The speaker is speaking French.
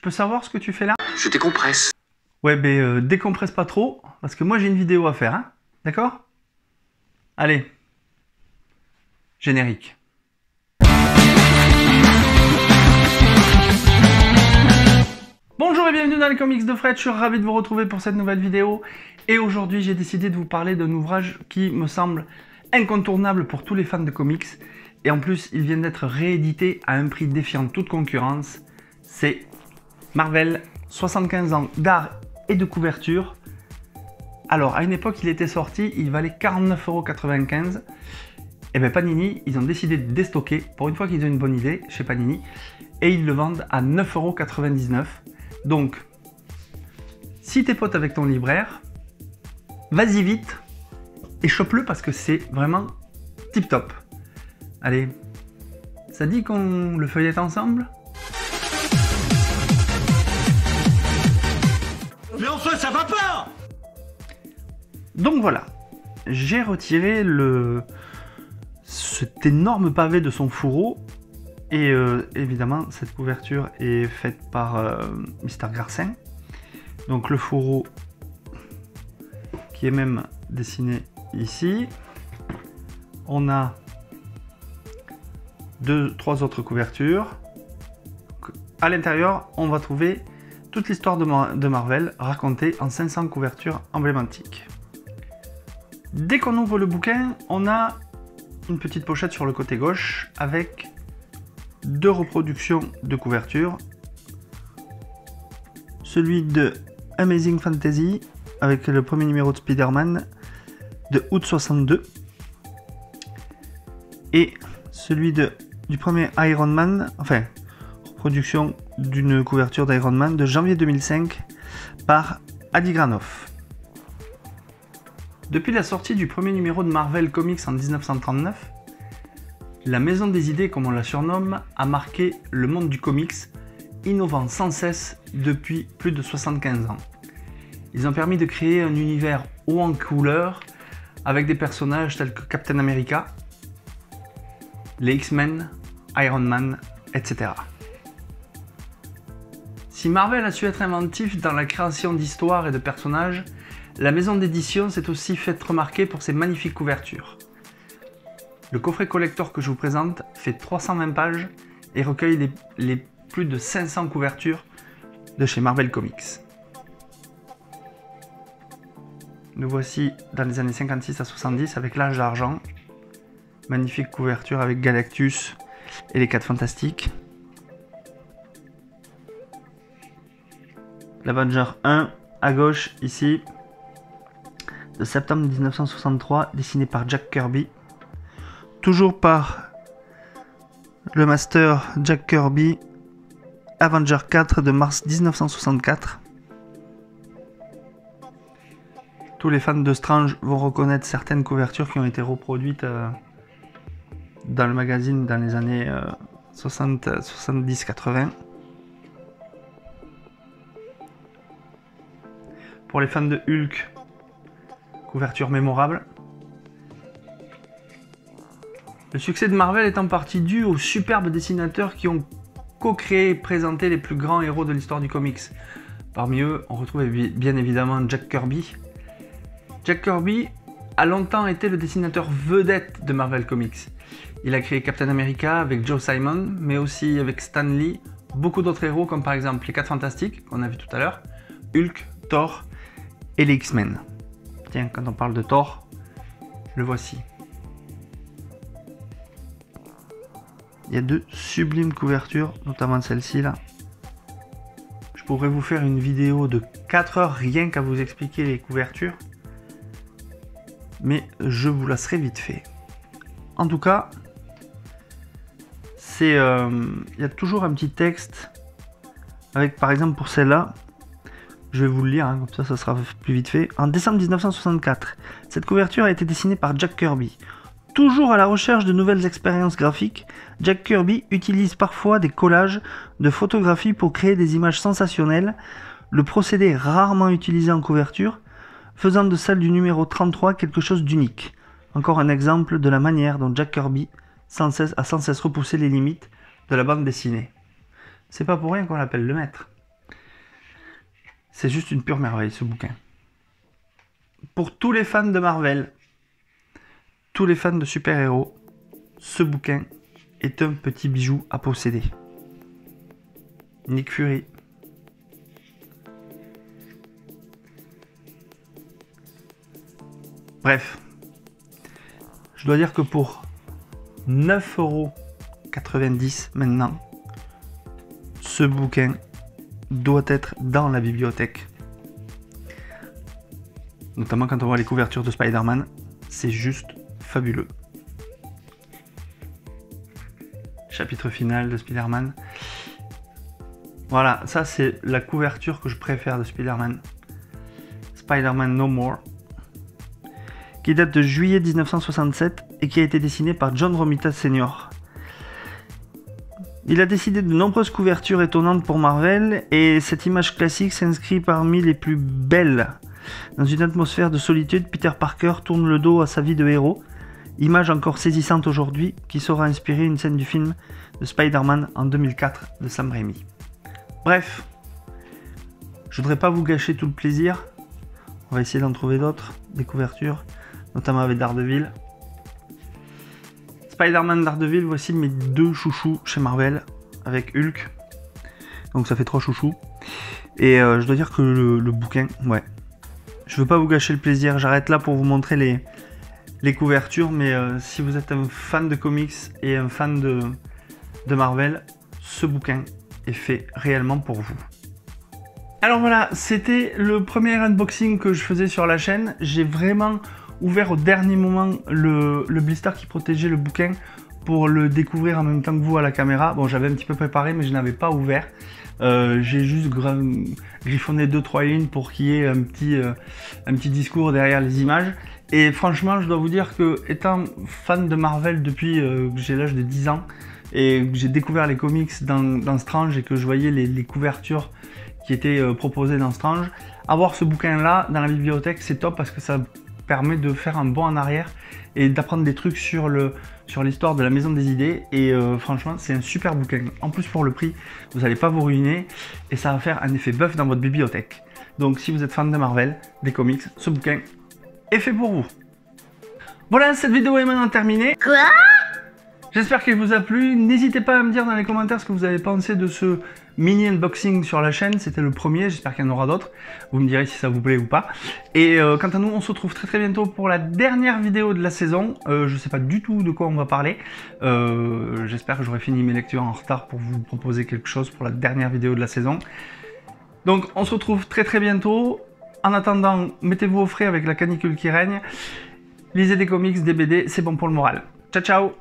peux savoir ce que tu fais là? Je décompresse. Ouais, mais décompresse pas trop, parce que moi j'ai une vidéo à faire, hein? D'accord? Allez. Générique. Bonjour et bienvenue dans les comics de Fred, je suis ravi de vous retrouver pour cette nouvelle vidéo. Et aujourd'hui j'ai décidé de vous parler d'un ouvrage qui me semble incontournable pour tous les fans de comics. Et en plus, il vient d'être réédité à un prix défiant toute concurrence. C'est Marvel, 75 ans d'art et de couverture. Alors, à une époque, il était sorti, il valait 49,95 €. Et bien Panini, ils ont décidé de déstocker, pour une fois qu'ils ont une bonne idée, chez Panini, et ils le vendent à 9,99 €. Donc, si t'es pote avec ton libraire, vas-y vite et chope-le parce que c'est vraiment tip top. Allez, ça dit qu'on le feuillette ensemble? Mais enfin, ça va pas! Donc voilà, j'ai retiré cet énorme pavé de son fourreau. Et évidemment, cette couverture est faite par Mr. Garcin. Donc le fourreau qui est même dessiné ici. On a trois autres couvertures. À l'intérieur, on va trouver toute l'histoire de Marvel racontée en 500 couvertures emblématiques. Dès qu'on ouvre le bouquin, on a une petite pochette sur le côté gauche avec deux reproductions de couverture. Celui de Amazing Fantasy avec le premier numéro de Spider-Man de août 62 et celui du premier Iron Man, enfin reproduction d'une couverture d'Iron Man de janvier 2005 par Adi Granoff. Depuis la sortie du premier numéro de Marvel Comics en 1939, la Maison des Idées, comme on la surnomme, a marqué le monde du comics, innovant sans cesse depuis plus de 75 ans. Ils ont permis de créer un univers haut en couleurs, avec des personnages tels que Captain America, les X-Men, Iron Man, etc. Si Marvel a su être inventif dans la création d'histoires et de personnages, la maison d'édition s'est aussi faite remarquer pour ses magnifiques couvertures. Le coffret collector que je vous présente fait 320 pages et recueille les plus de 500 couvertures de chez Marvel Comics. Nous voici dans les années 56 à 70 avec l'âge d'argent. Magnifique couverture avec Galactus et les 4 Fantastiques. L'Avenger 1 à gauche ici, de septembre 1963, dessiné par Jack Kirby. Toujours par le master Jack Kirby, Avenger 4 de mars 1964. Tous les fans de Strange vont reconnaître certaines couvertures qui ont été reproduites dans le magazine dans les années 70-80. Pour les fans de Hulk, couverture mémorable. Le succès de Marvel est en partie dû aux superbes dessinateurs qui ont co-créé et présenté les plus grands héros de l'histoire du comics. Parmi eux, on retrouve bien évidemment Jack Kirby. Jack Kirby a longtemps été le dessinateur vedette de Marvel Comics. Il a créé Captain America avec Joe Simon, mais aussi avec Stan Lee, beaucoup d'autres héros comme par exemple les 4 Fantastiques, qu'on a vu tout à l'heure, Hulk, Thor et les X-Men. Tiens, quand on parle de Thor, le voici. Il y a de sublimes couvertures, notamment celle-ci là. Je pourrais vous faire une vidéo de 4 heures rien qu'à vous expliquer les couvertures. Mais je vous la serai vite fait. En tout cas, il y a toujours un petit texte. Avec par exemple pour celle-là, je vais vous le lire, hein, comme ça sera plus vite fait. En décembre 1964, cette couverture a été dessinée par Jack Kirby. Toujours à la recherche de nouvelles expériences graphiques, Jack Kirby utilise parfois des collages de photographies pour créer des images sensationnelles, le procédé rarement utilisé en couverture, faisant de celle du numéro 33 quelque chose d'unique. Encore un exemple de la manière dont Jack Kirby a sans cesse repoussé les limites de la bande dessinée. C'est pas pour rien qu'on l'appelle le maître. C'est juste une pure merveille, ce bouquin. Pour tous les fans de Marvel, tous les fans de super-héros, ce bouquin est un petit bijou à posséder. Nick Fury. Bref. Je dois dire que pour 9,90 € maintenant, ce bouquin doit être dans la bibliothèque. Notamment quand on voit les couvertures de Spider-Man, c'est juste fabuleux. Chapitre final de Spider-Man. Voilà, ça c'est la couverture que je préfère de Spider-Man. Spider-Man No More. Qui date de juillet 1967 et qui a été dessiné par John Romita Sr. Il a décidé de nombreuses couvertures étonnantes pour Marvel et cette image classique s'inscrit parmi les plus belles. Dans une atmosphère de solitude, Peter Parker tourne le dos à sa vie de héros, image encore saisissante aujourd'hui qui saura inspirer une scène du film de Spider-Man en 2004 de Sam Raimi. Bref, je voudrais pas vous gâcher tout le plaisir, on va essayer d'en trouver d'autres, des couvertures, notamment avec Daredevil. Spider-Man, Daredevil, voici mes deux chouchous chez Marvel, avec Hulk. Donc ça fait 3 chouchous. Et je dois dire que le bouquin, ouais. Je veux pas vous gâcher le plaisir, j'arrête là pour vous montrer les couvertures, mais si vous êtes un fan de comics et un fan de Marvel, ce bouquin est fait réellement pour vous. Alors voilà, c'était le premier unboxing que je faisais sur la chaîne. J'ai vraiment ouvert au dernier moment le blister qui protégeait le bouquin pour le découvrir en même temps que vous à la caméra. Bon, j'avais un petit peu préparé, mais je n'avais pas ouvert. J'ai juste griffonné 2-3 lignes pour qu'il y ait un petit discours derrière les images. Et franchement, je dois vous dire que, étant fan de Marvel depuis que j'ai l'âge de 10 ans, et que j'ai découvert les comics dans Strange et que je voyais les couvertures qui étaient proposées dans Strange, avoir ce bouquin-là dans la bibliothèque, c'est top parce que ça permet de faire un bond en arrière et d'apprendre des trucs sur l'histoire de la Maison des Idées. Et franchement, c'est un super bouquin. En plus, pour le prix, vous n'allez pas vous ruiner et ça va faire un effet bœuf dans votre bibliothèque. Donc, si vous êtes fan de Marvel, des comics, ce bouquin est fait pour vous. Voilà, cette vidéo est maintenant terminée. Quoi ? J'espère qu'elle vous a plu. N'hésitez pas à me dire dans les commentaires ce que vous avez pensé de ce mini unboxing sur la chaîne. C'était le premier, j'espère qu'il y en aura d'autres. Vous me direz si ça vous plaît ou pas. Et quant à nous, on se retrouve très bientôt pour la dernière vidéo de la saison. Je sais pas du tout de quoi on va parler. J'espère que j'aurai fini mes lectures en retard pour vous proposer quelque chose pour la dernière vidéo de la saison. Donc on se retrouve très bientôt. En attendant, mettez-vous au frais avec la canicule qui règne. Lisez des comics, des BD, c'est bon pour le moral. Ciao ciao!